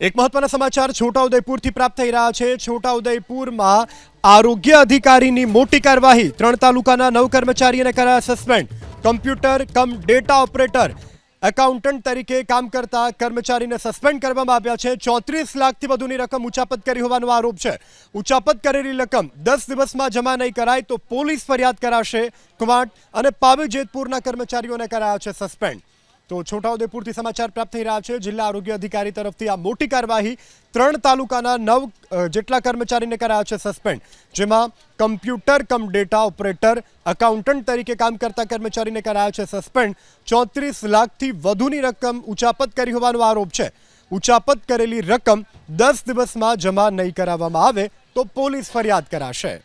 એક મહત્વના સમાચાર છોટાઉદેપુરથી પ્રાપ્ત થઈ રહ્યા છે। છોટાઉદેપુરમાં આરોગ્ય અધિકારીની મોટી કાર્યવાહી। 3 તાલુકાના 9 કર્મચારીઓને કરાયા સસ્પેન્ડ। કમ્પ્યુટર કમ ડેટા ઓપરેટર એકાઉન્ટન્ટ તરીકે કામ કરતા કર્મચારીને સસ્પેન્ડ કરવામાં આવ્યા છે। 34 લાખથી વધુની રકમ ઉચાપત કરી હોવાનો આરોપ છે। ઉચાપત કરેલી રકમ 10 દિવસમાં જમા નહીં કરાય તો પોલીસ ફરિયાદ કરાશે। કવાંટ અને પાવી જેતપુરના કર્મચારીઓને કરાયા છે સસ્પેન્ડ। તો છોટાઉદેપુરથી સમાચાર પ્રાપ્ત થઈ રહ્યા છે। જિલ્લા આરોગ્ય અધિકારી તરફથી આ મોટી કાર્યવાહી। 3 તાલુકાના 9 જેટલા કર્મચારીને કરાયા છે સસ્પેન્ડ, જેમાં કમ્પ્યુટર કમ ડેટા ઓપરેટર એકાઉન્ટન્ટ તરીકે કામ કરતા કર્મચારીને કરાયા છે સસ્પેન્ડ। 34 લાખથી વધુની રકમ ઉચાપત કરી હોવાનો આરોપ છે। ઉચાપત કરેલી રકમ 10 દિવસમાં જમા નહીં કરાવવામાં આવે તો પોલીસ ફરિયાદ કરાશે।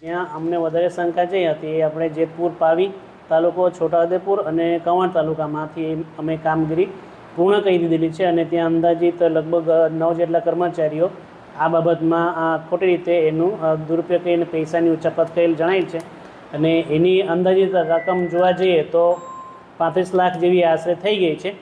ત્યાં અમને વધારે શંકા જે હતી એ આપણે જેતપુર, પાવી તાલુકો, છોટાઉદેપુર અને કવાંટ તાલુકામાંથી અમે કામગીરી પૂર્ણ કરી દીધેલી છે અને ત્યાં અંદાજિત લગભગ 9 જેટલા કર્મચારીઓ આ બાબતમાં ખોટી રીતે એનું દુરુપયોગ કરીને પૈસાની ઉચાપત કરેલ જણાય છે અને એની અંદાજિત રકમ જોવા જઈએ તો 35 લાખ જેવી આશરે થઈ ગઈ છે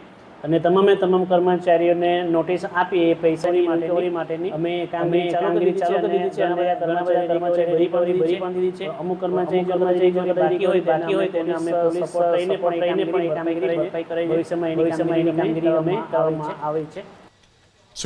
અને તમામ કર્મચારીઓને નોટિસ આપી એ પૈસાની માટેની અમે કામગીરી ચાલુ કરી દીધી છે અને ઘણા બધા કર્મચારીઓ ભરી પણ દીધી છે। અમુક કર્મચારી બાકી હોય તેને અમે પોલીસ સપોર્ટ કરીને પણ કામગીરી ભરપાઈ કરાવી ભવિષ્યમાં એની કામગીરી અમે કરવામાં આવે છે।